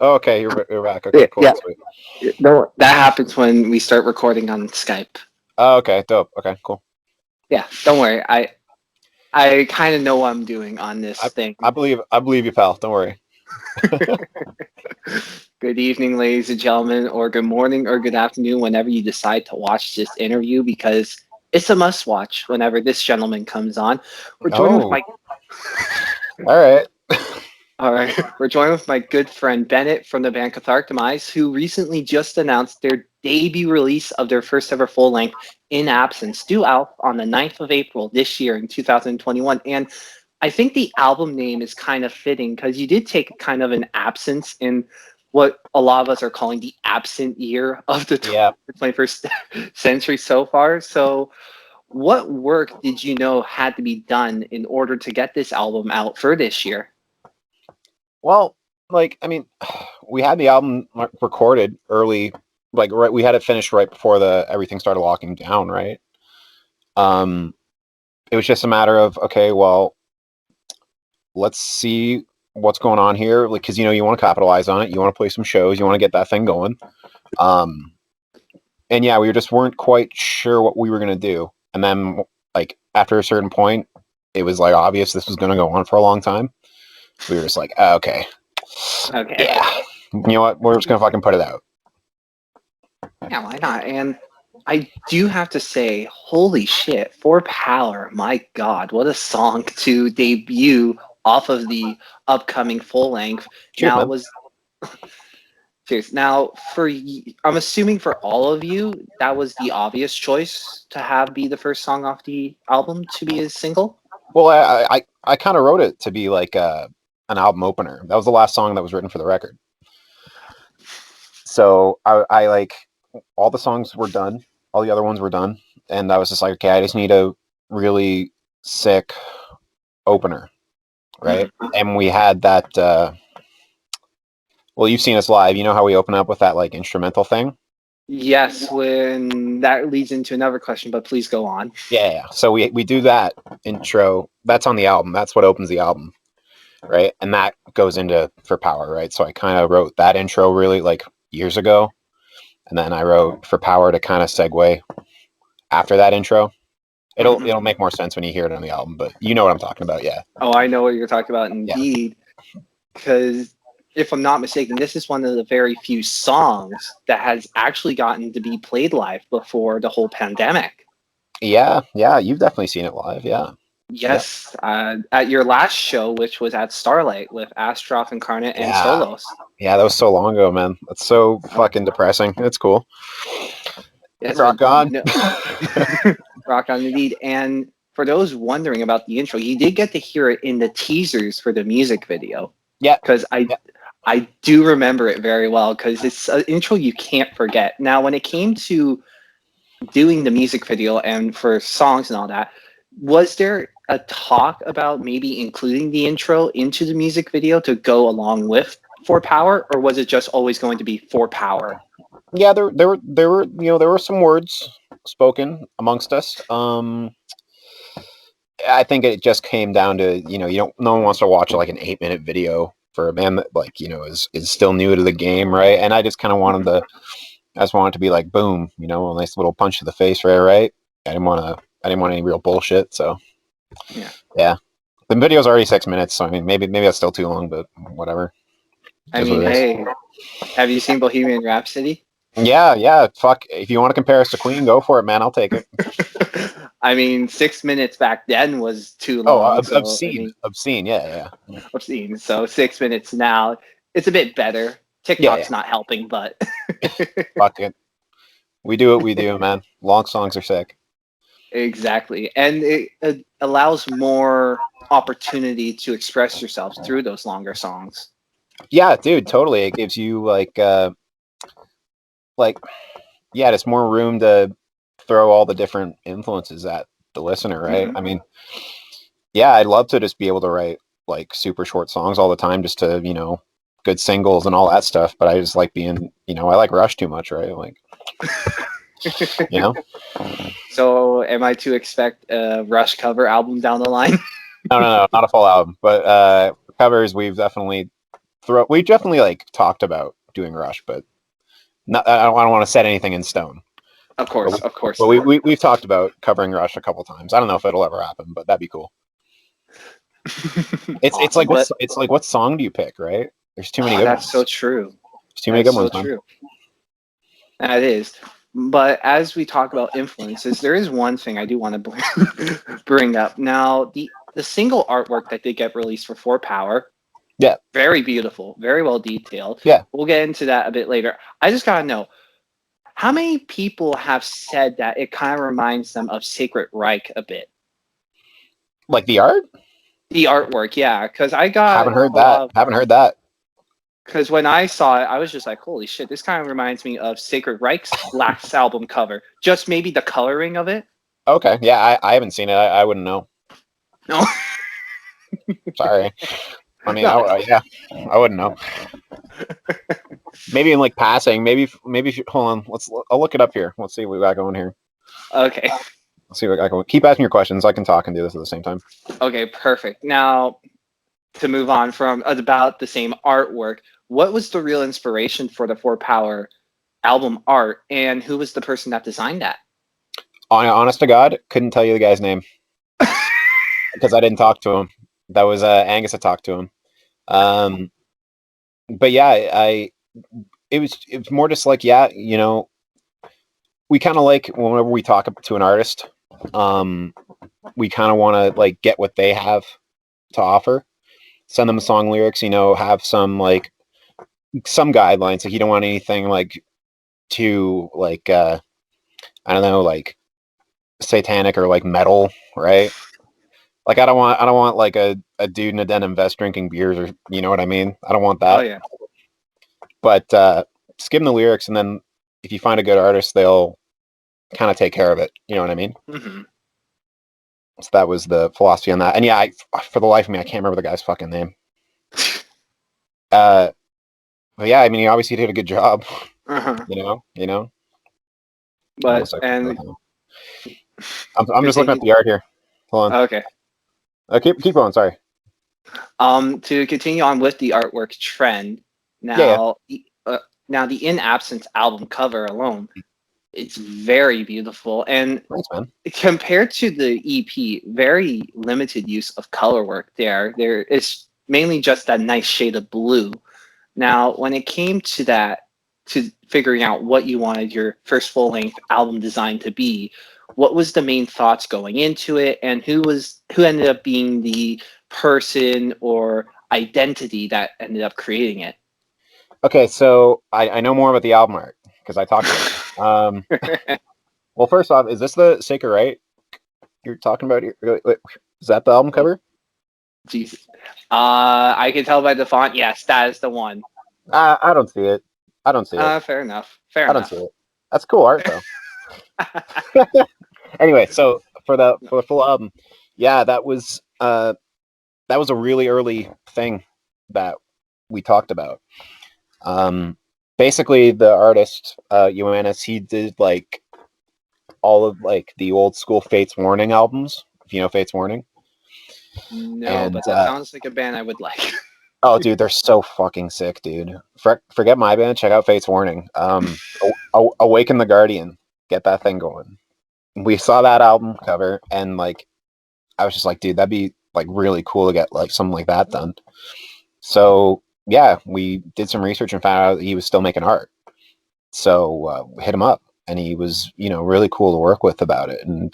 Oh, okay, you're back. Yeah, Okay, cool, yeah. sweet. No, that happens when we start recording on Skype. Oh, okay, dope. Okay, cool. Yeah, don't worry. I kind of know what I'm doing on I this thing. I believe you, pal. Don't worry. Good evening, ladies and gentlemen, or good morning or good afternoon, whenever you decide to watch this interview, because it's a must watch whenever this gentleman comes on. We're joined with Oh, my all right. All right. We're joined with my good friend Bennett from the band Cathartic Demise, who recently just announced their debut release of their first ever full length, In Absence, due out on the 9th of April this year in 2021. And I think the album name is kind of fitting because you did take kind of an absence in what a lot of us are calling the absent year of the Yeah. 21st century so far. So, what work did you know had to be done in order to get this album out for this year? Well, like I mean, we had the album recorded early, like right. We had it finished right before the everything started locking down, right? Um, it was just a matter of okay, well, let's see what's going on here, like because you want to capitalize on it, you want to play some shows, you want to get that thing going. Um, and yeah, we just weren't quite sure what we were gonna do, and then like after a certain point, it was like obvious this was gonna go on for a long time. We were just like, oh, okay, Okay. yeah, you know what, we're just gonna fucking put it out. Yeah, why not? And I do have to say, holy shit, For Power, my god, what a song to debut off of the upcoming full length. Cheers, Now man. was Cheers. Now I'm assuming for all of you, that was the obvious choice to have be the first song off the album to be a single. Well, I kind of wrote it to be like an album opener. That was the last song that was written for the record. So I like all the songs were done, all the other ones were done, and I was just like, okay, I just need a really sick opener, right? Mhm. And we had that. Well, you've seen us live. You know how we open up with that like instrumental thing. Yes, when that leads into another question, but please go on. Yeah. So we do that intro. That's on the album. That's what opens the album, right? And that goes into For Power, right? So I kind of wrote that intro really like years ago, and then I wrote For Power to kind of segue after that intro. Mhm. It'll make more sense when you hear it on the album, but you know what I'm talking about, yeah. Oh, I know what you're talking about Yeah. indeed. Because if I'm not mistaken, this is one of the very few songs that has actually gotten to be played live before the whole pandemic. Yeah, you've definitely seen it live, yeah. Yep. Yes, at your last show, which was at Starlight with Astroth Incarnate and Yeah. Solos. Yeah, that was so long ago, man. That's so Oh, fucking depressing. It's cool. yes, but Rock on. no, rock on indeed. And for those wondering about the intro, you did get to hear it in the teasers for the music video Yeah. because Yeah. I do remember it very well because it's an intro you can't forget. Now, when it came to doing the music video and for songs and all that, was there a talk about maybe including the intro into the music video to go along with For Power, or was it just always going to be For Power? Yeah, there were there were some words spoken amongst us. I think it just came down to, you don't no one wants to watch like an 8-minute video for a band that like, is still new to the game, right? And I just kind of wanted Mhm. to I just wanted to be like boom, a nice little punch to the face, right? I didn't want any real bullshit, so Yeah. yeah. The video's already 6 minutes, so I mean maybe that's still too long, but whatever. I Is what mean, it is. hey, have you seen Bohemian Rhapsody? Yeah, fuck. If you want to compare us to Queen, go for it, man. I'll take it. I mean, 6 minutes back then was too Oh, long, so I obscene, mean, obscene. Yeah. obscene. So 6 minutes now, it's a bit better. Yeah. TikTok's not helping, but Fuck it. We do what we do, man. Long songs are sick. exactly, and it allows more opportunity to express yourselves through those longer songs. Yeah, dude, totally. It gives you like yeah, it's more room to throw all the different influences at the listener, right? Hmm. I mean, yeah, I'd love to just be able to write like super short songs all the time, just to good singles and all that stuff. But I just like being, I like Rush too much, right? Like, you know, So, am I to expect a Rush cover album down the line? no, not a full album, but covers we've definitely we definitely like talked about doing Rush, but I don't want to set anything in stone. Of course, of course But not. we've talked about covering Rush a couple times. I don't know if it'll ever happen, but that'd be cool. It's Awesome, like what song do you pick, right? There's too many good that's ones. so true. There's too many good ones, man. True. That is. But as we talk about influences, there is one thing I do want to bring up. Now, the single artwork that did get released for 4 Power, Yeah. very beautiful, very well detailed. Yeah. We'll get into that a bit later. I just gotta know, how many people have said that it kind of reminds them of Sacred Reich a bit? Like the art? The artwork, yeah. Because I got Haven't heard that. Because when I saw it, I was just like, holy shit, this kind of reminds me of Sacred Reich's last album cover. Just maybe the coloring of it. Okay. Yeah, I haven't seen it. I wouldn't know. No. Sorry. I mean, No. I wouldn't know. Maybe in like passing. Maybe. Hold on. I'll look it up here. Let's see what we got going here. Okay. Let's see what I got going. Keep asking your questions. I can talk and do this at the same time. Okay, perfect. Now, to move on from about the same artwork, what was the real inspiration for the 4 Power album art, and who was the person that designed that? Honest to God, couldn't tell you the guy's name because I didn't talk to him. That was Angus that talked to him. But yeah, it was more just like, yeah, you know, we kind of like whenever we talk to an artist, we kind of want to like get what they have to offer, send them song lyrics, you know, have some guidelines. Like you don't want anything like too like I don't know, like satanic or like metal, right? Like I don't want like a dude in a denim vest drinking beers, or you know what I mean? I don't want that. Oh, yeah. But skim the lyrics, and then if you find a good artist, they'll kind of take care of it. You know what I mean? Mm-hmm. So that was the philosophy on that. And yeah, for the life of me, I can't remember the guy's fucking name. But yeah, I mean, he obviously did a good job. Uh-huh. You know. But, and... I'm just looking at the art here. Hold on. Okay. Keep going. Sorry. To continue on with the artwork trend, now, now the In Absence album cover alone, it's very beautiful, and Thanks, man. compared to the EP, very limited use of color work there. There is mainly just that nice shade of blue. Now, when it came to that, to figuring out what you wanted your first full-length album design to be, what was the main thoughts going into it, and who ended up being the person or identity that ended up creating it? Okay, so I know more about the album art because I talked to it. Well, first off, is this the Sacred Right you're talking about here? Wait, is that the album cover? Jesus. I can tell by the font. Yes, that is the one. I don't see it. I don't see it. Fair enough. I don't see it. That's cool art though. Anyway, so for the full album, yeah, that was a really early thing that we talked about. Basically, the artist Ioannis, he did like all of like the old school Fates Warning albums. If you know Fates Warning. No, but that sounds like a band I would like. Oh, dude, they're so fucking sick, dude. Forget my band. Check out Fates Warning. Awaken the Guardian. Get that thing going. We saw that album cover, and like, I was just like, dude, that'd be like really cool to get like something like that done. So yeah, we did some research and found out that he was still making art. So we hit him up, and he was, you know, really cool to work with about it. And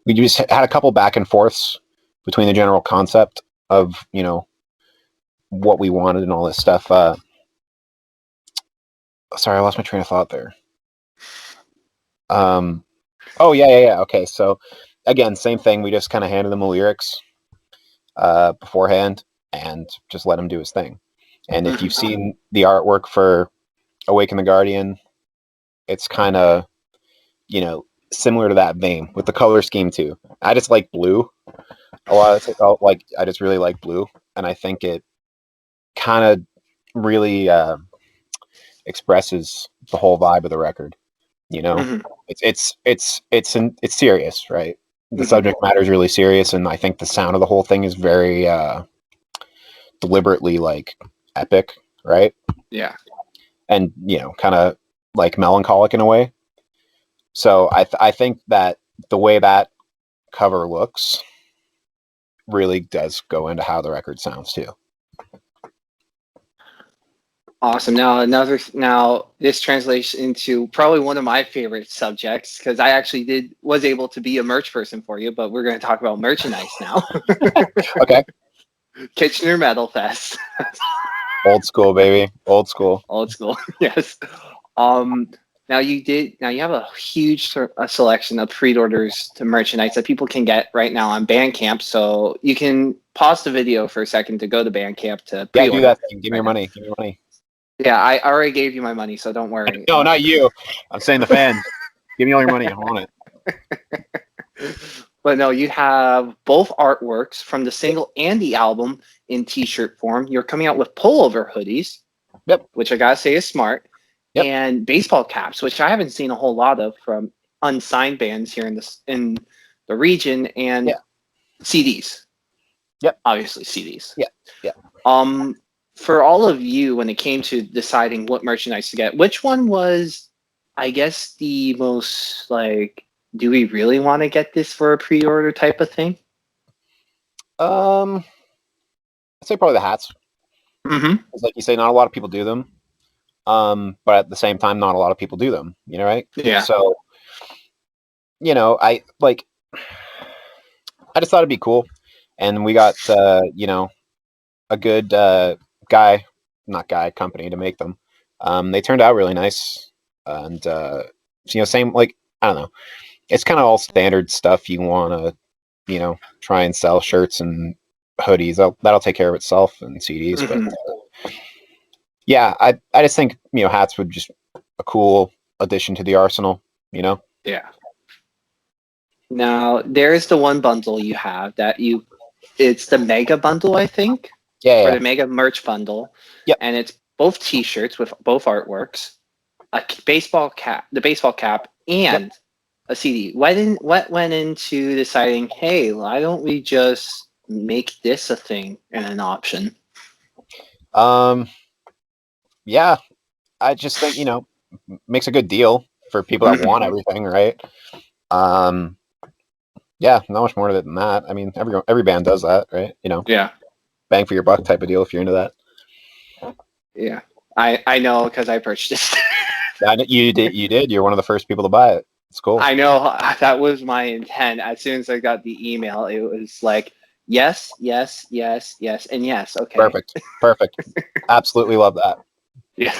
we just had a couple back and forths between the general concept of, you know, what we wanted and all this stuff. Sorry, I lost my train of thought there. Oh yeah. Okay, so again, same thing. We just kind of handed him the lyrics beforehand and just let him do his thing. And if you've seen the artwork for Awaken the Guardian, it's kind of, you know, similar to that vein with the color scheme too. I just like blue a lot. Like I just really like blue, and I think it kind of really expresses the whole vibe of the record. You know, it's serious, right? The subject matter is really serious, and I think the sound of the whole thing is very deliberately like epic, right? Yeah. And kind of like melancholic in a way. So I think that the way that cover looks really does go into how the record sounds too. Awesome. Now this translates into probably one of my favorite subjects because I actually was able to be a merch person for you, but we're going to talk about merchandise now. Okay. Kitchener Metal Fest. Old school, baby. Old school. Old school. Yes. Now you have a huge selection of pre-orders to merchandise that people can get right now on Bandcamp. So you can pause the video for a second to go to Bandcamp to pre-order. Do that thing. Give me your money. Give me your money. Yeah, I already gave you my money, so don't worry. No, not you. I'm saying the fans. Give me all your money. I want it. But no, you have both artworks from the single and the album in t-shirt form. You're coming out with pullover hoodies. Yep. Which I gotta say is smart. Yep. And baseball caps, which I haven't seen a whole lot of from unsigned bands here in the region, and CDs. Yep. Obviously CDs. Yeah. For all of you, when it came to deciding what merchandise to get, which one was, I guess, the most like, do we really want to get this for a pre-order type of thing? I'd say probably the hats. Mm-hmm. Like you say, not a lot of people do them. But at the same time, not a lot of people do them, right? Yeah. So, I just thought it'd be cool. And we got, a good company to make them. They turned out really nice. And, same, like, I don't know. It's kind of all standard stuff you want to, try and sell shirts and hoodies. That'll take care of itself and CDs. Mm-hmm. But, yeah, I just think, hats would just a cool addition to the arsenal, Yeah. Now, there's the one bundle you have it's the mega bundle, I think. Yeah. Or the mega merch bundle. Yep. And it's both t-shirts with both artworks, the baseball cap, and a CD. What went into deciding, hey, why don't we just make this a thing and an option? Yeah, I just think, makes a good deal for people that want everything, right? Yeah, not much more to it than that. I mean, every band does that, right? Yeah, bang for your buck type of deal if you're into that. Yeah, I know because I purchased it. You did. You're one of the first people to buy it. It's cool. I know that was my intent. As soon as I got the email, it was like, yes, yes, yes, yes, and yes. Okay. Perfect. Absolutely love that. Yeah.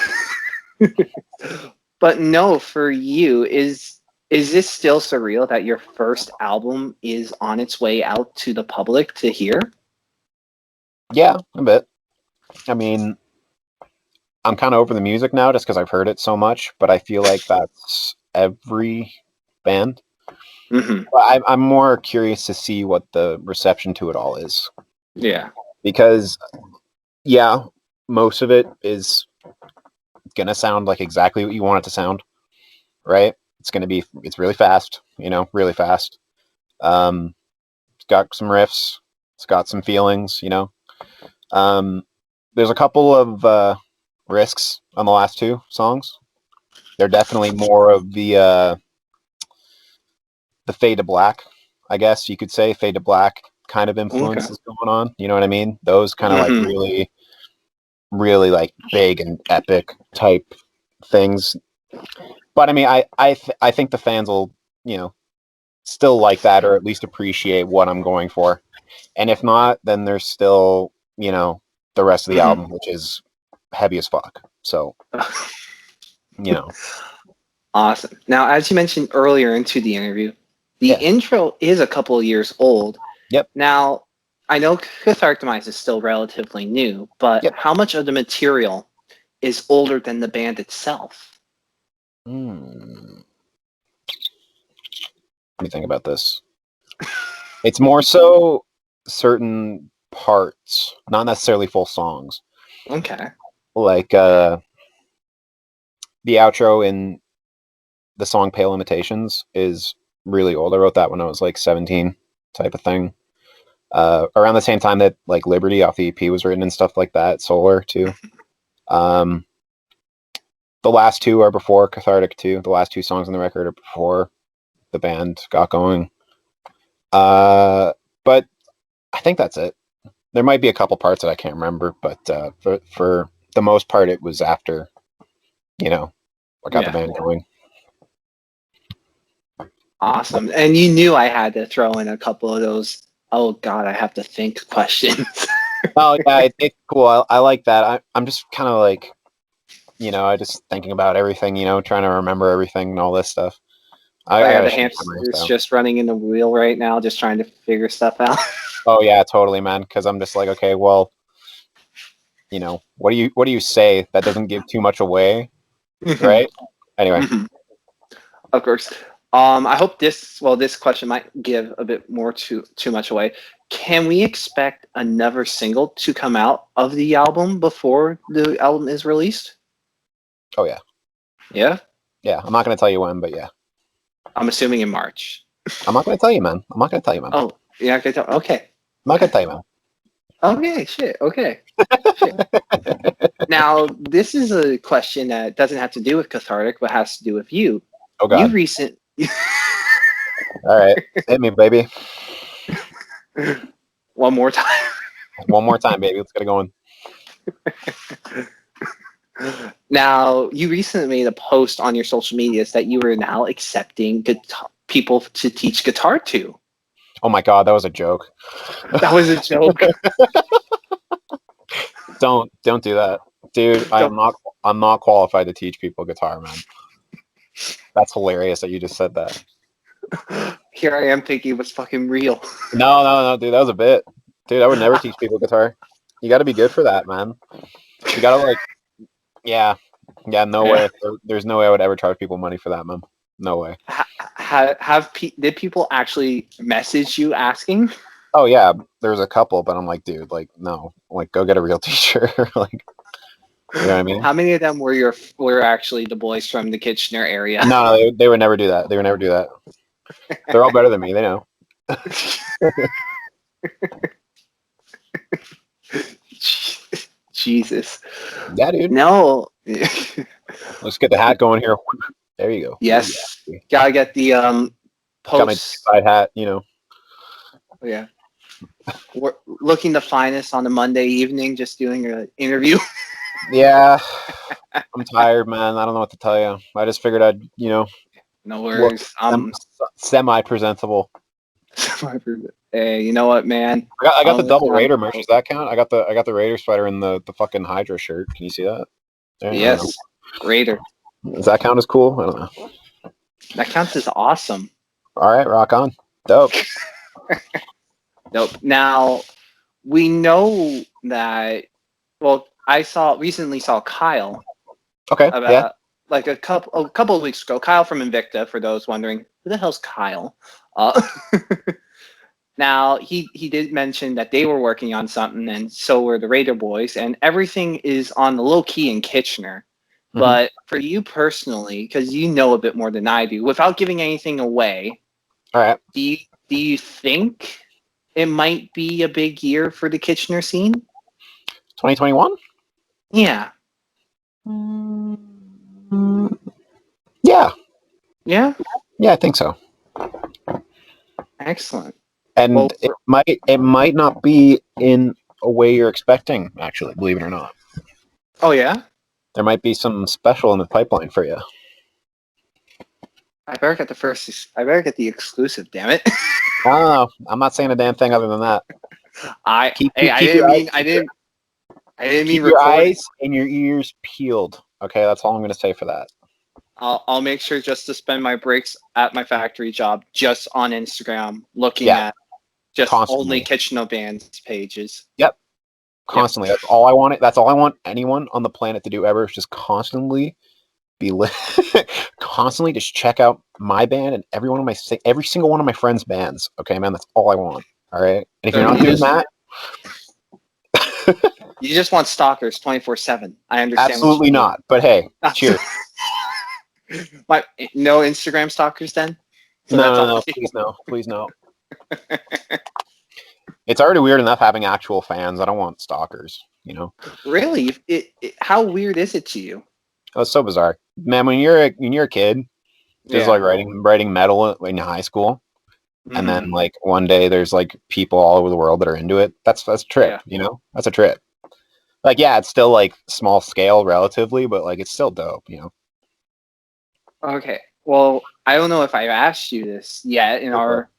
But no, for you, is this still surreal that your first album is on its way out to the public to hear? Yeah, a bit. I mean, I'm kind of over the music now just because I've heard it so much, but I feel like that's every band. Mm-hmm. But I'm more curious to see what the reception to it all is. Yeah. Because, yeah, most of it is going to sound like exactly what you want it to sound, right? It's really fast, really fast. It's got some riffs. It's got some feelings, There's a couple of risks on the last two songs. They're definitely more of the fade to black, I guess you could say, fade to black kind of influences going on. You know what I mean? Those kind of like really, really like big and epic type things. But I mean, I think the fans will, still like that, or at least appreciate what I'm going for. And if not, then there's still, the rest of the album, which is heavy as fuck. So, Awesome. Now, as you mentioned earlier into the interview, the intro is a couple of years old. Yep. Now, I know Cathartic Demise is still relatively new, but how much of the material is older than the band itself? Let me think about this. It's more so certain parts, not necessarily full songs. Okay. Like the outro in the song Pale Imitations is really old. I wrote that when I was like 17 type of thing. Around the same time that like Liberty off the EP was written and stuff like that. Solar too. The last two are before Cathartic too. The last two songs on the record are before the band got going. But I think that's it. There might be a couple parts that I can't remember, but for the most part, it was after, I got the band going. Awesome. And you knew I had to throw in a couple of those, oh God, I have to think questions. Oh yeah, it's cool. I like that. I'm just kind of like, I just thinking about everything, trying to remember everything and all this stuff. I got the hamster's just running in the wheel right now, just trying to figure stuff out. Oh yeah, totally, man. Because I'm just like, okay, well, what do you say that doesn't give too much away, right? Anyway, of course. I hope this question might give a bit more too much away. Can we expect another single to come out of the album before the album is released? Oh yeah. Yeah? Yeah, I'm not going to tell you when, but yeah. I'm assuming in March. I'm not going to tell you, man. I'm not going to tell you, man. Oh, you're not going to tell? Okay. I'm not going to tell you, man. Okay, shit. Okay. Shit. Now, this is a question that doesn't have to do with Cathartic, but has to do with you. Oh, God. All right. Hit me, baby. One more time. One more time, baby. Let's get it going. Now, you recently made a post on your social medias that you were now accepting people to teach guitar to. Oh my God, that was a joke. That was a joke. Don't do that, dude. I'm not qualified to teach people guitar, man. That's hilarious that you just said that. Here I am thinking it was fucking real. No, dude, that was a bit. Dude, I would never teach people guitar. You got to be good for that, man. You got to yeah, no way. There's no way I would ever charge people money for that, man. No way. Did people actually message you asking? Oh yeah, there's a couple, but I'm like, dude, no, go get a real teacher. You know what I mean? How many of them were actually the boys from the Kitchener area? No, they would never do that. They would never do that. They're all better than me. They know. Jesus. Yeah, dude. No. Let's get the hat going here. There you go. Yes. Gotta get the post. Got my side hat, Yeah. We're looking the finest on a Monday evening, just doing an interview. Yeah. I'm tired, man. I don't know what to tell you. I just figured I'd, No worries. Semi-presentable. Hey, you know what, man? I got the double Raider merch. Does that count? I got the Raider sweater and the fucking Hydra shirt. Can you see that? Yes, Raider. Does that count as cool? I don't know. That counts as awesome. All right, rock on. Dope. Nope. Now we know that. Well, I recently saw Kyle. Okay. About like a couple of weeks ago. Kyle from Invicta. For those wondering, who the hell's Kyle? Now he did mention that they were working on something, and so were the Raider boys, and everything is on the low key in Kitchener. Mm-hmm. But for you personally, because you know a bit more than I do, without giving anything away, all right, do you think it might be a big year for the Kitchener scene? 2021? Yeah. Yeah. Yeah? Yeah, I think so. Excellent. And it might not be in a way you're expecting, actually, believe it or not. Oh, yeah? There might be something special in the pipeline for you. I better get the exclusive, damn it. Oh, I'm not saying a damn thing other than that. I didn't mean your eyes and your ears peeled. Okay, that's all I'm going to say for that. I'll make sure just to spend my breaks at my factory job just on Instagram looking at just constantly. Only Kitchener bands pages. Yep. Constantly. Yep. That's all I want. That's all I want anyone on the planet to do ever is just constantly constantly just check out my band and every single one of my friends' bands. Okay, man, that's all I want. All right. And if you're not doing that, you just want stalkers 24/7. I understand. Absolutely not. But hey, cheers. No Instagram stalkers then? So no, please no. It's already weird enough having actual fans. I don't want stalkers, you know? Really? How weird is it to you? Oh, it's so bizarre. Man, when you're a kid, just Yeah. like writing metal in high school, and Hmm. then like one day there's like people all over the world that are into it. That's a trip, Yeah. you know? That's a trip. Like, yeah, it's still like small scale relatively, but like it's still dope, you know? Okay. Well, I don't know if I've asked you this yet in Go for it. our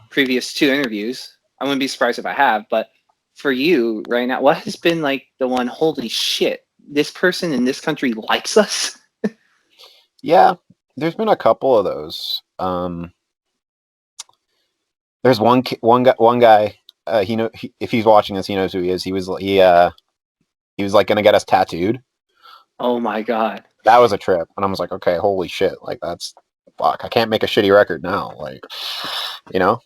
previous two interviews. I wouldn't be surprised if I have, but for you right now, what has been like the one, holy shit, this person in this country likes us? Yeah, there's been a couple of those. There's one guy. If he's watching this, he knows who he is. He was like gonna get us tattooed. Oh my god. That was a trip, and I was like, okay, holy shit, like that's fuck. I can't make a shitty record now, like you know.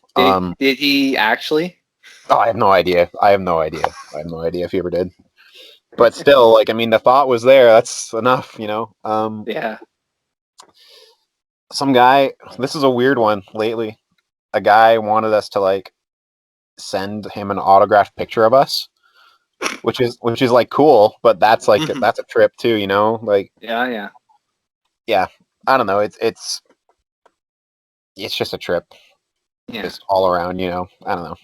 Did he actually? Oh, I have no idea. I have no idea. I have no idea if he ever did. But still, like I mean, the thought was there. That's enough, you know. Yeah. Some guy. This is a weird one lately. A guy wanted us to like send him an autographed picture of us, which is like cool, but that's like Hmm. that's a trip too, you know? Like Yeah, yeah. yeah, I don't know. It's just a trip, Yeah. just all around, you know. I don't know.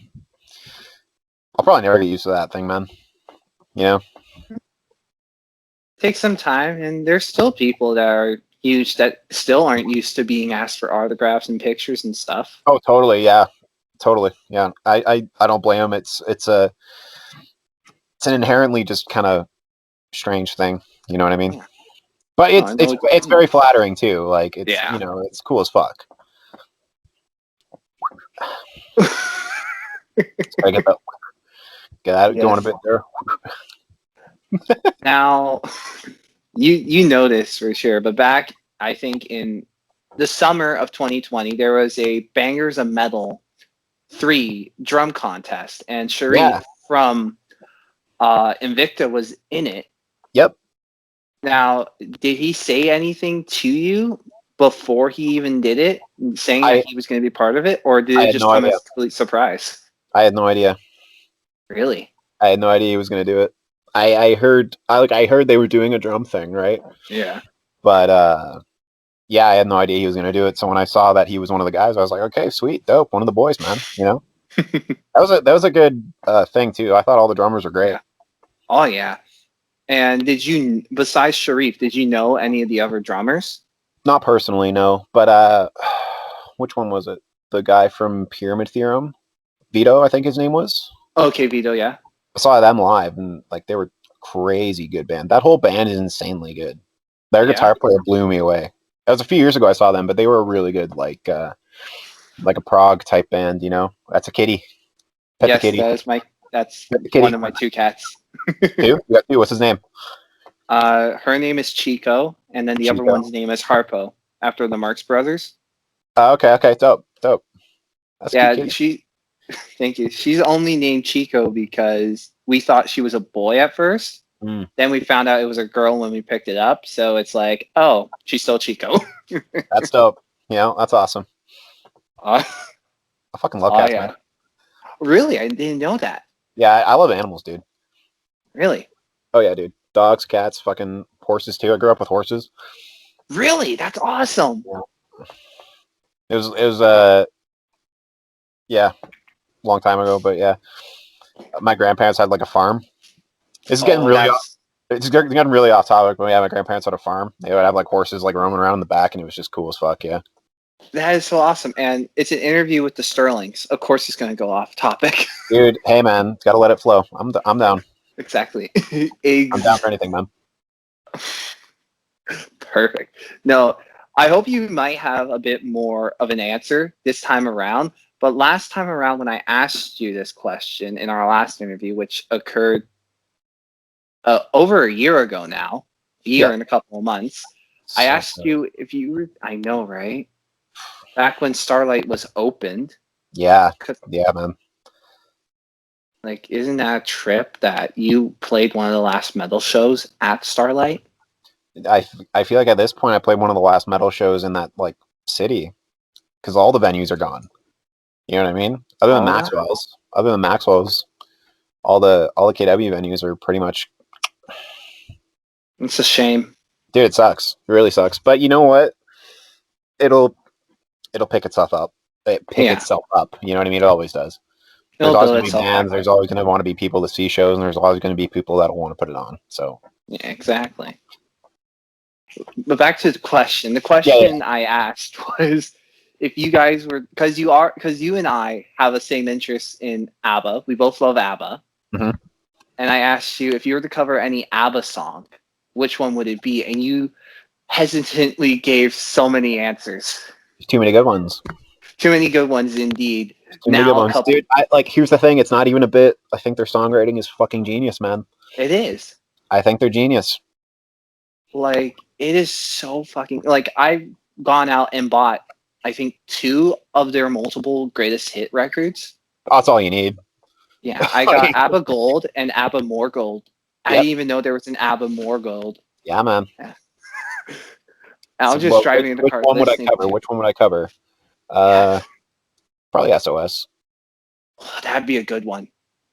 I'll probably never get used to that thing, man. You know? Take some time, and there's still people that are huge that still aren't used to being asked for autographs and pictures and stuff. Oh, totally. Yeah, totally. Yeah, I don't blame him. It's an inherently just kind of strange thing. You know what I mean? Yeah. But No, I know what you it's mean. very flattering too. Like it's Yeah. it's cool as fuck. I get that going a Yes. bit there. Now, you know this for sure, but back I think in the summer of 2020, there was a Bangers of Metal 3 drum contest, and Yeah. Sharif from Invicta was in it. Yep. Now, did he say anything to you before he even did it, saying that I he was going to be part of it, or did I it had just no come idea. as a complete surprise? I had no idea. Really? I had no idea he was going to do it. I heard they were doing a drum thing, right? Yeah. But yeah, I had no idea he was going to do it. So when I saw that he was one of the guys, I was like, okay, sweet, dope, one of the boys, man. You know, that was a good thing too. I thought all the drummers were great. Yeah. Oh yeah. And did you, besides Sharif, did you know any of the other drummers? Not personally, no, but which one was it? The guy from Pyramid Theorem, Vito, I think his name was. Okay, Vito, yeah. I saw them live, and like they were crazy good band. That whole band is insanely good. Their Yeah. guitar player blew me away. That was a few years ago I saw them, but they were a really good like a prog type band. You know, that's a kitty. Pet the Yes, kitty. that's Pet the one kitty. of my two cats. Two? You got two. What's his name? Her name is Chico, and then the other Chico. one's name is Harpo, after the Marx Brothers. Okay, okay, dope, dope. That's a cute Yeah, kitty. thank you. She's only named Chico because we thought she was a boy at first. Mm, Then we found out it was a girl when we picked it up. So it's like, oh, she's still Chico. that's dope. You know, that's awesome. uh, I fucking love oh, cats, man. yeah. Really? I didn't know that. Yeah, I love animals, dude. Really? Oh yeah, dude. Dogs, cats, fucking horses too. I grew up with horses. Really? That's awesome. Yeah. It was yeah, long time ago, but yeah. My grandparents had like a farm. This is getting Oh, really it's getting really off topic, but yeah, my grandparents had a farm. They would have like horses like roaming around in the back, and it was just cool as fuck. Yeah, that is so awesome. And it's an interview with the Sterlings. Of course, it's going to go off topic. dude. Hey man, gotta let it flow. I'm down. Exactly. I'm down for anything, man. Perfect. No, I hope you might have a bit more of an answer this time around. But last time around, when I asked you this question in our last interview, which occurred over a year ago now, a year Yeah. and a couple of months, So I asked good. you if you were, I know, right? Back when Starlight was opened, Yeah, 'cause, yeah, man. like, isn't that a trip that you played one of the last metal shows at Starlight? I feel like at this point I played one of the last metal shows in that like city because all the venues are gone. You know what I mean? Other than Oh, yeah. Maxwell's, other than Maxwell's, all the KW venues are pretty much. It's a shame. Dude, it sucks. It really sucks. But you know what? It'll pick itself up. Itself up. You know what I mean? It always does. There's It'll always build going to be itself bands. back There's up. always going to want to be people to see shows, and there's always going to be people that want to put it on. So Yeah, exactly. But back to the question. The yeah. question I asked was if you guys were because you and I have the same interest in ABBA. We both love ABBA. Mhm. And I asked you if you were to cover any ABBA song, which one would it be? And you hesitantly gave so many answers. There's too many good ones. Too many good ones indeed. Too many good ones, dude. Here's the thing. It's not even a bit. I think their songwriting is fucking genius, man. It is. I think they're genius. Like, it is so fucking like I've gone out and bought I think 2 of their multiple greatest hit records. That's all you need. Yeah, I got ABBA Gold and ABBA More Gold. I Yep. didn't even know there was an ABBA More Gold. Yeah, man. I was just driving in the car. Which one would I cover? Which one would I cover? Probably SOS. Oh, that'd be a good one.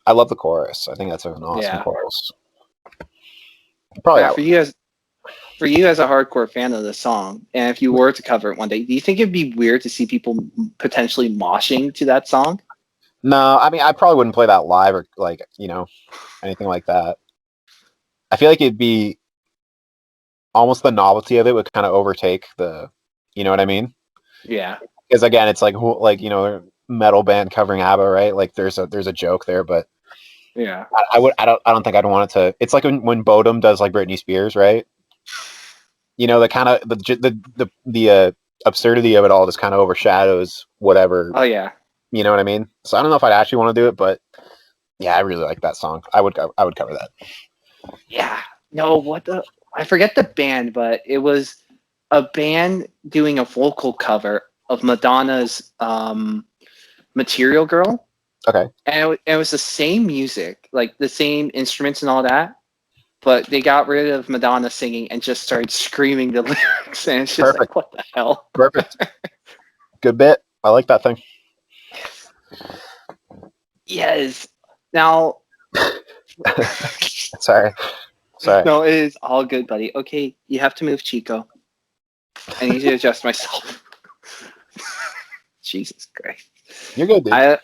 I love the chorus. I think that's an awesome chorus. Probably for you as a hardcore fan of the song, and if you were to cover it one day, do you think it'd be weird to see people potentially moshing to that song? No, I mean I probably wouldn't play that live or anything like that. I feel like it'd be almost the novelty of it would kind of overtake the, you know what I mean? Yeah. Because again, it's like metal band covering ABBA, right? Like there's a joke there, but yeah, I don't think I'd want it to. It's like when Bodum does like Britney Spears, right? The kind of the absurdity of it all just kind of overshadows whatever. Oh yeah. You know what I mean? So I don't know if I'd actually want to do it, but yeah, I really like that song. I would cover that. Yeah. No, I forget the band, but it was a band doing a vocal cover of Madonna's Material Girl. Okay. And it was the same music, like the same instruments and all that, but they got rid of Madonna singing and just started screaming the lyrics, and it's just like, what the hell? Perfect. Good bit. I like that thing. Yes. Now. Sorry. No, it is all good, buddy. Okay, you have to move, Chico. I need to adjust myself. Jesus Christ. You're good, dude.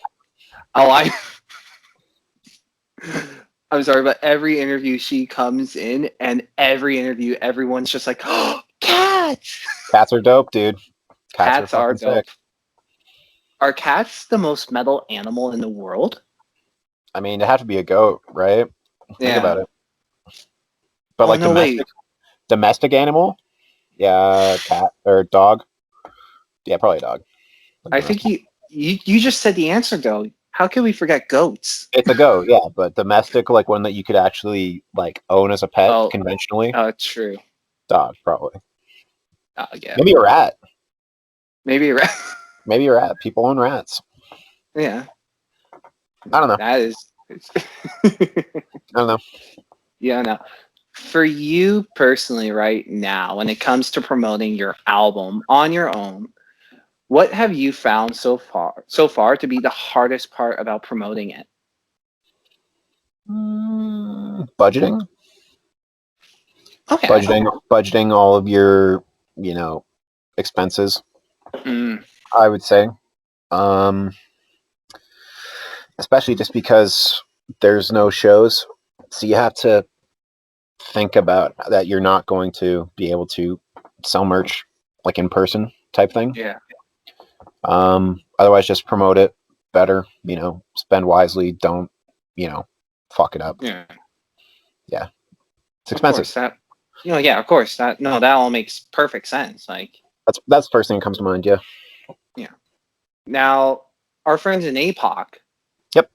I'm sorry, but every interview she comes in, and every interview, everyone's just like, "Oh, cats!" Cats are dope, dude. Cats are dope. Sick. Are cats the most metal animal in the world? I mean, they have to be a goat, right? Think about it. But domestic animal, yeah, cat or dog, yeah, probably a dog. I think you just said the answer though. How can we forget goats? It's a goat, yeah, but domestic, like one that you could actually like own as a pet conventionally. Oh, true. Dog, probably. Yeah. Maybe a rat. Maybe a rat. Maybe a rat. People own rats. Yeah. I don't know. That is. I don't know. Yeah, no. For you personally, right now, when it comes to promoting your album on your own, what have you found so far to be the hardest part about promoting it? Budgeting. Okay. Budgeting all of your, expenses. I would say, especially just because there's no shows, so you have to think about that. You're not going to be able to sell merch like in person type thing. Yeah. Otherwise, just promote it better. Spend wisely. Don't, fuck it up. Yeah. Yeah. It's expensive. Of course. That all makes perfect sense. Like that's the first thing that comes to mind. Yeah. Yeah. Now, our friends in APOC. Yep.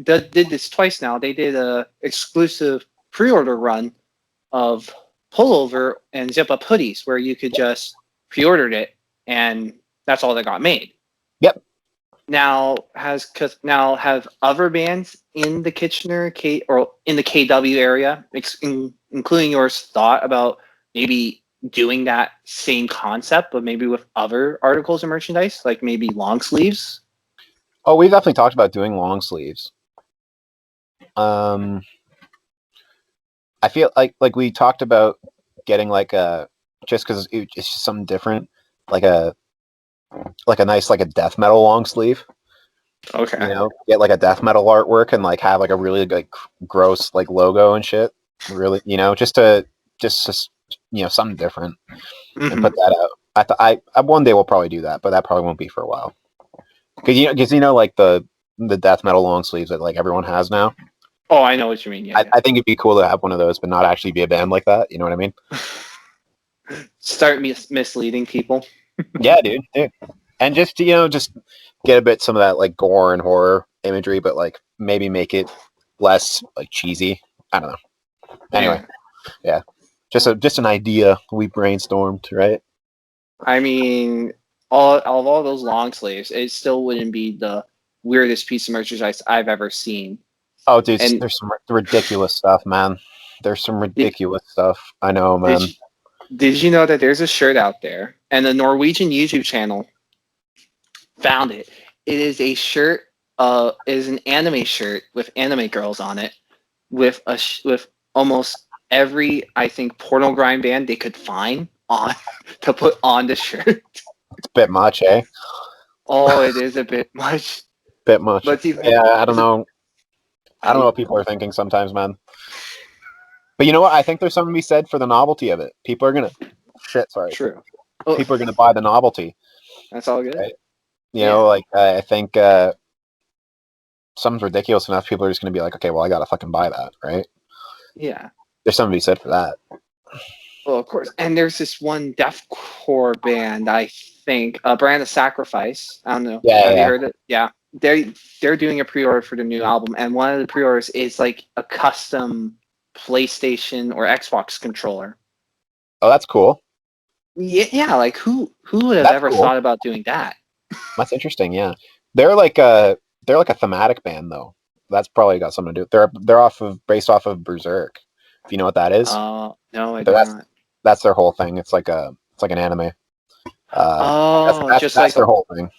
Did this twice now. They did a exclusive pre-order run of pullover and zip-up hoodies where you could just pre-ordered it and that's all that got made. Yep. Now have other bands in the Kitchener or in the KW area, including yours, thought about maybe doing that same concept, but maybe with other articles of merchandise, like maybe long sleeves? Oh, we've definitely talked about doing long sleeves. Um, I feel like we talked about getting like a just because it's just something different, like a nice like a death metal long sleeve. Okay. Get like a death metal artwork and like have like a really like gross like logo and shit. Really, just something different and Hmm. put that out. I one day we'll probably do that, but that probably won't be for a while. Because like the death metal long sleeves that like everyone has now. Oh, I know what you mean. Yeah, I think it'd be cool to have one of those, but not actually be a band like that. You know what I mean? yeah. Start misleading people. Yeah, dude. And just just get a bit some of that like gore and horror imagery, but like maybe make it less like cheesy. I don't know. Anyway, Yeah. yeah, just an idea we brainstormed, right? I mean, all those long sleeves, it still wouldn't be the weirdest piece of merchandise I've ever seen. Oh, dude, And there's some ridiculous stuff, man. There's some did, ridiculous stuff. I know, did man. did you know that there's a shirt out there, and the Norwegian YouTube channel found it? It is a shirt. It is an anime shirt with anime girls on it, with with almost every, I think, porno grind band they could find on to put on the shirt. It's a bit much, eh? Oh, it is a bit much, Bit much. but see, Yeah, I don't know. I don't know I what people are thinking sometimes, man. But you know what? I think there's something to be said for the novelty of it. People are gonna shit. Sorry. true. Oh, People are gonna buy the novelty, that's all good. right? Yeah, Like I think something's ridiculous enough. People are just gonna be like, okay, well, I gotta fucking buy that, right? yeah. There's something to be said for that. Well, of course. And there's this one deathcore band, I think, Brand of Sacrifice. I don't know. Yeah, Have you yeah. heard it? Yeah. They're doing a pre-order for the new album, and one of the pre-orders is like a custom PlayStation or Xbox controller. Oh, that's cool. Yeah, yeah. Like who would have That's ever cool. thought about doing that? That's interesting. Yeah, they're like a thematic band though. That's probably got something to do. They're based off of Berserk. If you know what that is, No, I but do not. that's their whole thing. It's like an anime. Uh, Oh, just that's like their whole thing.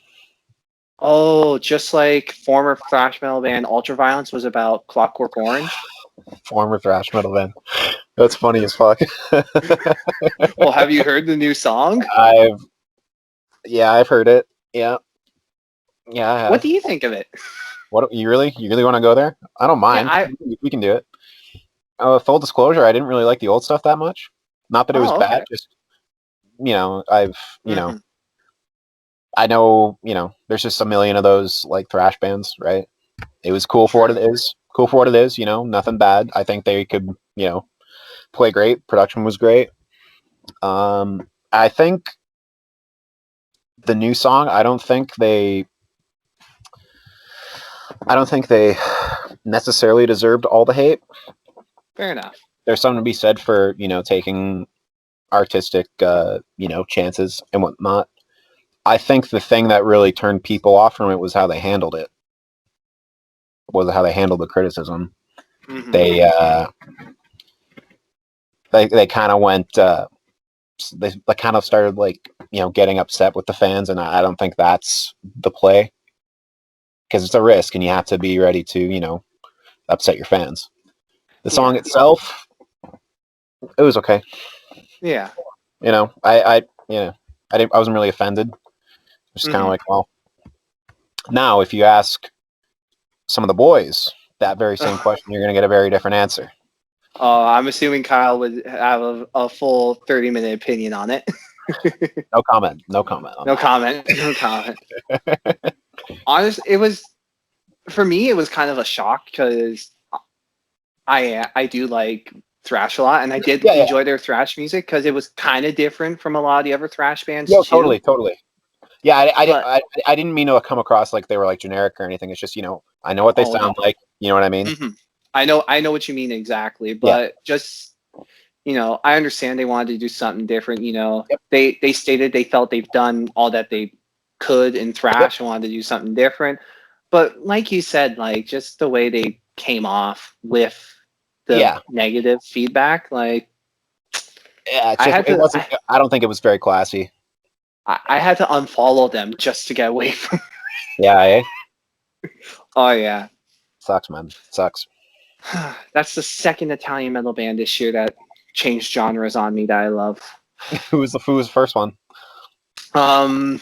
just like former thrash metal band Ultraviolence was about Clockwork Orange. Former thrash metal band. That's funny as fuck. Well, have you heard the new song? I've I've heard it. Yeah, yeah, I What have. do you think of it? What you really want to go there? I don't Yeah, mind. I. We can do it. Full disclosure, I didn't really like the old stuff that much. Not that it was Oh, bad, okay. just I've Hmm. I know there's just a million of those like thrash bands, right? It was cool for what True. it is. Cool for what it is. Nothing bad. I think they could play great. Production was great. I think the new song. I don't think they necessarily deserved all the hate. Fair enough. There's something to be said for taking artistic chances and whatnot. I think the thing that really turned people off from it was how they handled it. Was how they handled the criticism. Hmm. They they kind of went. They kind of started like getting upset with the fans, and I don't think that's the play because it's a risk, and you have to be ready to upset your fans. The song Yeah. itself, it was okay. Yeah. I wasn't really offended. Just kind of Hmm. like, well, now if you ask some of the boys that very same question, you're going to get a very different answer. I'm assuming Kyle would have a full 30-minute opinion on it. No comment. No comment on No comment. No comment. Honestly, it was, for me. It was kind of a shock because I do like thrash a lot, and I did yeah, yeah. enjoy their thrash music because it was kind of different from a lot of the other thrash bands Yo, too. totally, totally. Yeah, But I didn't mean to come across like they were like generic or anything. It's just I know what they oh no. sound like. You know what I mean? Hmm. I know what you mean exactly, Yeah. but just I understand they wanted to do something different. Yep. They stated they felt they've done all that they could in Yep. thrash and wanted to do something different. But like you said, like just the way they came off with the Yeah. negative feedback, like Yeah. It's I just had it to wasn't. I don't think it was very classy. I had to unfollow them just to get away from. Yeah. Eh? Oh yeah. Sucks, man. Sucks. That's the second Italian metal band this year that changed genres on me that I love. Who was the first one? Um,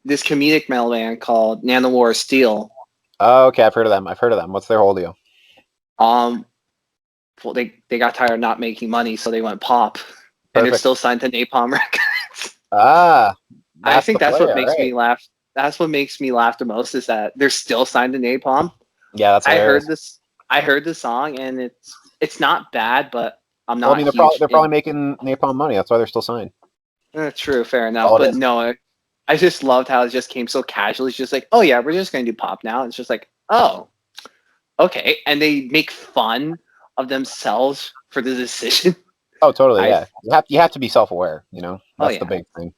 this comedic metal band called Nano War Steel. Oh, okay, I've heard of them. What's their whole deal? Um, well, they got tired of not making money, so they went pop, and they're Perfect. still signed to Napalm Records. Ah, I that's the think that's play. what All makes right. me laugh. That's what makes me laugh the most is that they're still signed to Napalm. Yeah, that's I hilarious. heard this. I heard the song, and it's not bad, but I'm Well, I not mean, huge. they're probably making napalm money. That's why they're still signed. True, fair enough. All it But is. no, I just loved how it just came so casually. It's just like, oh yeah, we're just gonna do pop now. It's just like, oh, okay, and they make fun of themselves for the decision. Oh, totally. I Yeah, you have to be self-aware. oh That's the yeah, big thing.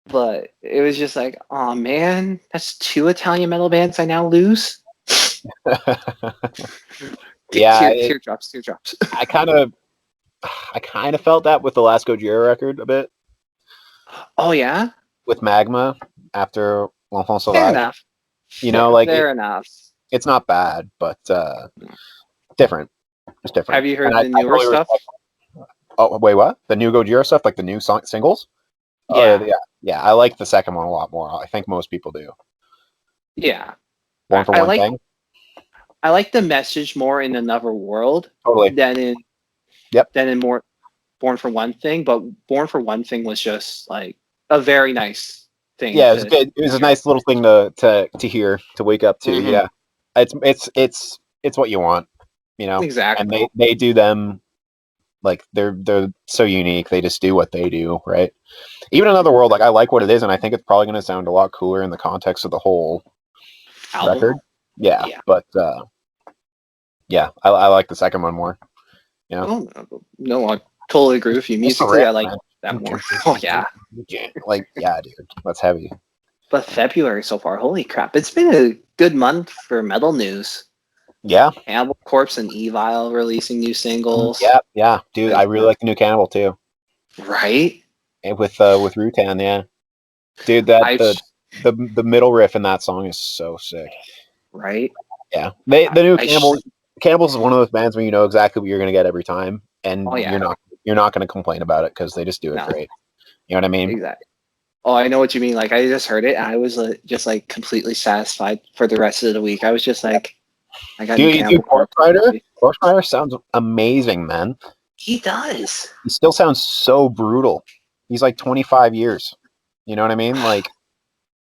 but it was just like, oh man, that's two Italian metal bands I now lose. Yeah, Teardrops, teardrops. I kind of, I kind of felt that with the last Gojira record a bit Oh yeah, with Magma after L'Enfant fair Sauvage. enough. Fair enough. It's not bad, but different. It's different. Have you And heard I the newer totally stuff? respect. Oh wait, what? The new Gojira stuff, like the new singles? Oh Yeah, yeah, yeah. I like the second one a lot more. I think most people do. yeah. One for I one like thing. I like the message more in Another World Totally. than in Yep. more Born for One Thing, but Born for One Thing was just like a very nice thing Yeah, it was to good. It was a hear. nice little thing to hear, to wake up to. Hmm. Yeah, it's what you want, And Exactly. they do them like they're so unique. They just do what they do, right? Even Another World, like I like what it is, and I think it's probably going to sound a lot cooler in the context of the whole Album. record. Yeah, Yeah. but yeah, I like the second one more. Oh no, I totally agree with you. Just the Musically, riff, I like man. that more. Oh yeah. Like, yeah, dude, that's heavy. But February so far, holy crap! It's been a good month for metal news. Yeah, Cannibal Corpse and Evil releasing new singles. yeah, dude. I really like the new Cannibal too, Right? and with Rutan, yeah, dude. That I the middle riff in that song is so sick. right. Yeah, the new I Cannibals is one of those bands where you know exactly what you're going to get every time, oh and yeah. you're not going to complain about it because they just do it No, great. You know what I mean? exactly. Oh, I know what you mean. Like I just heard it, and I was just like completely satisfied for the rest of the week. I was just like, I got new Dude, Cannibal Corpse. Corpse Rider sounds amazing, man. He does. He still sounds so brutal. He's like 25 years. You know what I mean? Like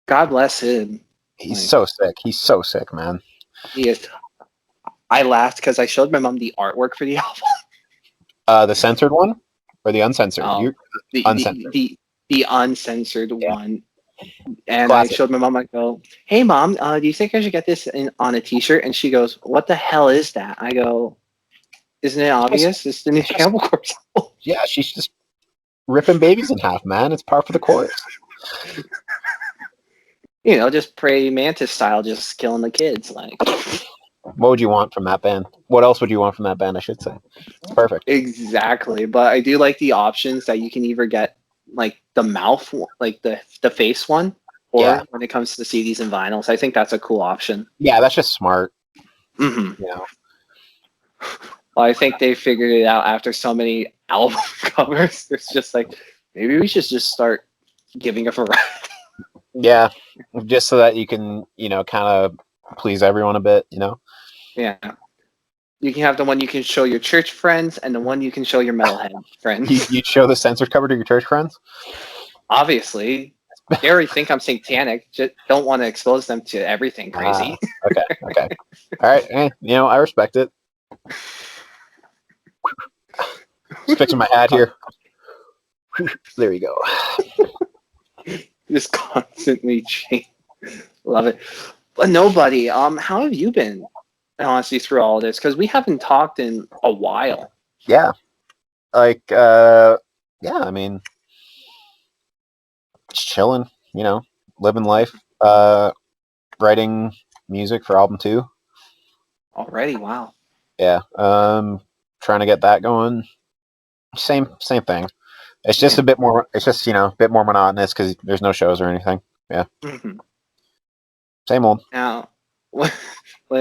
God bless him. he's Like so sick. He's so sick, man. he is. I laughed because I showed my mom the artwork for the album. The censored one or the uncensored? Oh, You're the the uncensored. the, the uncensored Yeah, one. And I classic. showed my mom. I go, "Hey, mom, do you think I should get this on a T-shirt?" And she goes, "What the hell is that?" I go, "Isn't it obvious? It's the new It's just Cannibal Corpse." yeah. She's just ripping babies in half, man. It's par for the course. Just praying mantis style, just killing the kids. Like What would you want from that band? What else would you want from that band? I should say. It's perfect. exactly. But I do like the options that you can either get like the mouth, like the face one, Yeah, or when it comes to the CDs and vinyls. I think that's a cool option. yeah. That's just smart. Hmm. You know. Well, I think they figured it out after so many album covers. It's just like maybe we should just start giving a variety. Yeah, just so that you can kind of please everyone a bit. Yeah. You can have the one you can show your church friends and the one you can show your metalhead friends. You'd show the censored cover to your church friends. Obviously, they already think I'm satanic. Just don't want to expose them to everything crazy. Okay, okay, all right. I respect it. Just fixing my hat here. There you go. Just constantly change. Love it. But nobody. How have you been? Honestly, through all of this, because we haven't talked in a while. Yeah, like yeah. I mean, just chilling. Living life. Writing music for album 2. Already, wow. Yeah. Trying to get that going. Same thing. It's just Yeah. a bit more. It's just a bit more monotonous because there's no shows or anything. Mhm. Same old. Now, when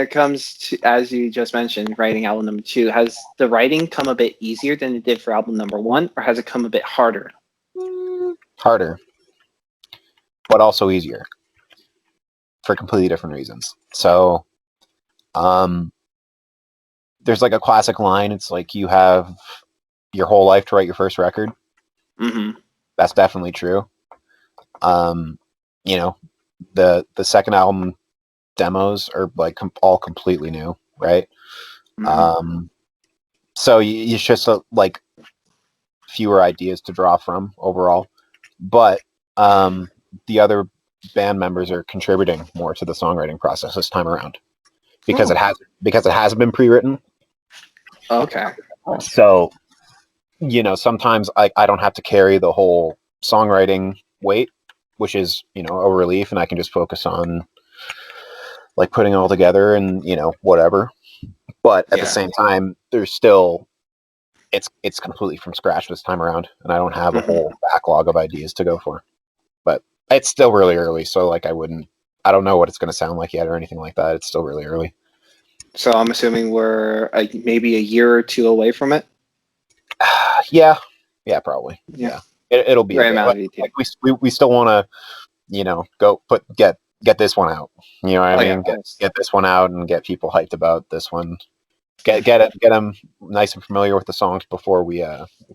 it comes to, as you just mentioned, writing album number 2, has the writing come a bit easier than it did for album number 1, or has it come a bit harder? Harder, but also easier for completely different reasons. So, there's like a classic line. It's like you have your whole life to write your first record. Mm-hmm. That's definitely true. You know, the second album demos are like all completely new, right? Mm-hmm. So it's just like fewer ideas to draw from overall, but the other band members are contributing more to the songwriting process this time around because Oh, it hasn't been pre-written. okay. So sometimes I don't have to carry the whole songwriting weight, which is a relief, and I can just focus on like putting it all together and whatever. But at the Yeah. same time, there's still it's completely from scratch this time around, and I don't have a Mm-hmm. whole backlog of ideas to go for. But it's still really early, so like I don't know what it's going to sound like yet or anything like that. It's still really early. So I'm assuming we're maybe a year or two away from it. Yeah, probably. Yeah. Yeah, it'll be a Right bit. amount of ET. Like we still want to go get this one out. You know what I Oh yeah, mean? of course. Get this one out and get people hyped about this one. Get them nice and familiar with the songs before we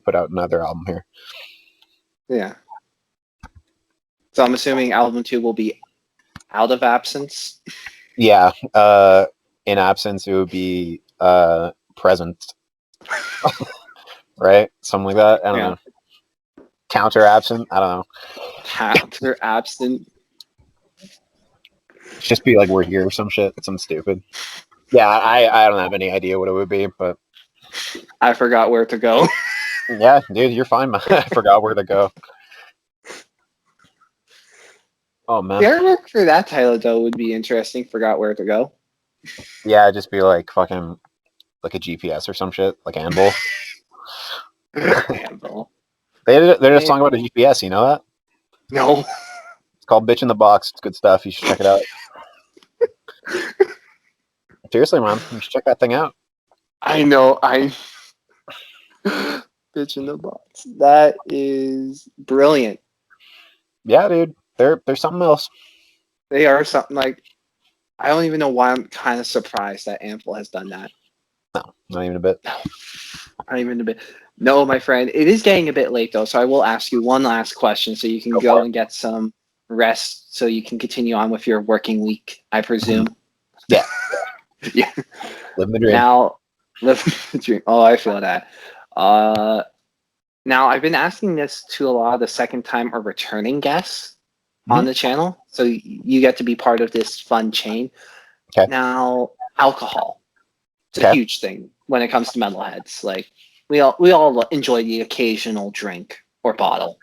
put out another album here. Yeah. So I'm assuming album 2 will be out of absence. Yeah. In absence, it would be present, right? Something like that. I don't Yeah. know. Counter absent. I don't know. Counter absent. Just be like we're here or some shit. Some stupid. Yeah, I don't have any idea what it would be, but I forgot where to go. yeah, dude, you're fine, man. I forgot where to go. Oh The man. artwork for that title though would be interesting. Forgot where to go. Yeah, just be like fucking like a GPS or some shit, like Anvil. Anvil. They did a Maybe. song about a GPS. You know that? No. It's called "Bitch in the Box." It's good stuff. You should check it out. Seriously, man, you should check that thing out. I know. I bitch in the box. That is brilliant. Yeah, dude, there's something else. They are something like I don't even know why I'm kind of surprised that Anvil has done that. No, not even a bit. No, not even a bit. No, my friend. It is getting a bit late though, so I will ask you one last question so you can Go for go it. and get some rest so you can continue on with your working week, I presume. Yeah, Yeah. living the dream. Now, live the dream. Oh, I feel that. Uh, Now, I've been asking this to a lot of the second time or returning guests on Mhm. the channel, so you get to be part of this fun chain. Okay. Now, alcohol. It's a Okay. huge thing when it comes to metalheads. Like we all enjoy the occasional drink or bottle.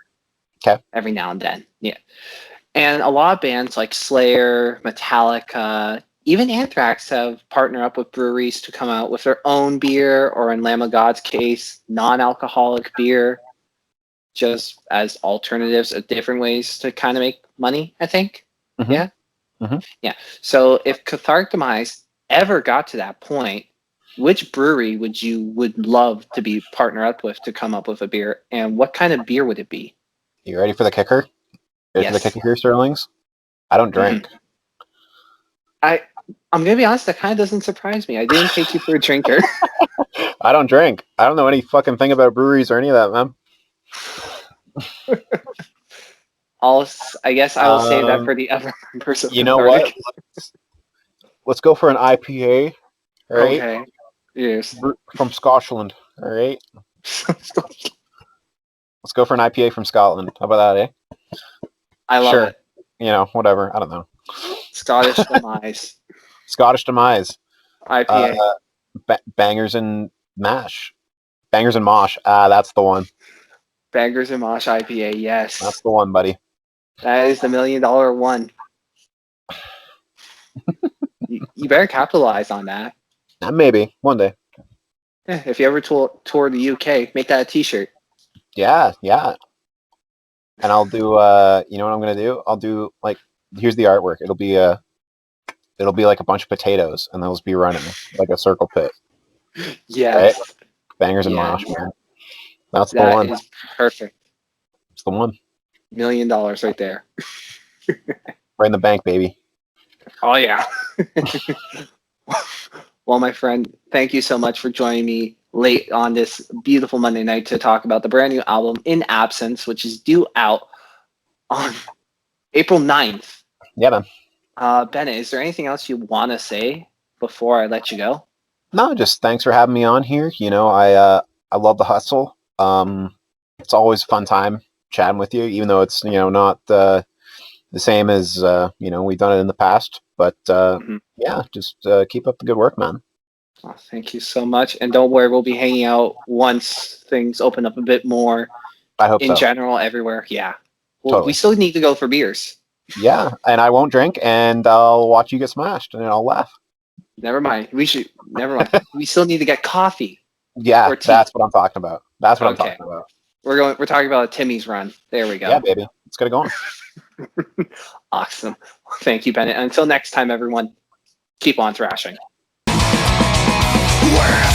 Okay. Every now and then. Yeah. And a lot of bands like Slayer, Metallica, even Anthrax have partnered up with breweries to come out with their own beer, or in Lamb of God's case, non-alcoholic beer, just as alternatives of different ways to kind of make money, I think. Mhm. Yeah. Mhm. Yeah. So if Cathartic Demise ever got to that point, which brewery would love to be partnered up with to come up with a beer, and what kind of beer would it be? You ready for the kicker? Ready for the Yes. kicker here, Sterlings? I don't Mhm. drink. I I'm gonna be honest, that kind of doesn't surprise me. I didn't take you for a drinker. I don't drink. I don't know any fucking thing about breweries or any of that, man. I guess I will save that for the other members of You know what? Cathartic. Let's go for an IPA. All right, Okay. Yes. from Scotland. All right, let's go for an IPA from Scotland. How about that, eh? I love Sure. it. Whatever. I don't know. Scottish Demise Scottish Demise. Uh, IPA. Bangers and Mash. Bangers and Mosh. Ah, that's the one. Bangers and Mosh IPA. That's Yes. the one, buddy. That is the $1 million one. You better capitalize on that. Maybe one day. Yeah, if you ever tour the UK, make that a t-shirt. Yeah, yeah. And I'll do you know what I'm gonna do? I'll do like here's the artwork. It'll be like a bunch of potatoes, and those be running like a circle pit, right? Yes. Bangers and Yeah. mosh, man. That's the That one. is perfect. It's the one. $1,000,000 right there. Right in the bank, baby. Oh yeah. Well, my friend, thank you so much for joining me late on this beautiful Monday night to talk about the brand new album In Absence, which is due out on April 9th. Yeah, man. Bennett, is there anything else you want to say before I let you go? No, just thanks for having me on here. You know, I love the hustle. It's always a fun time chatting with you, even though it's not the same as we've done it in the past. But yeah, just keep up the good work, man. Oh, thank you so much. And don't worry, we'll be hanging out once things open up a bit more I hope in so. general, everywhere. Yeah. Well, Totally. we still need to go for beers. Yeah, and I won't drink, and I'll watch you get smashed, and I'll laugh. Never mind. Never mind. We still need to get coffee Yeah, or tea. that's what I'm talking about. That's what I'm Okay. talking about. We're talking about a Timmy's run. There we go. Yeah, baby. Let's get it going. Awesome. Thank you, Bennett. Until next time, everyone, keep on thrashing. Where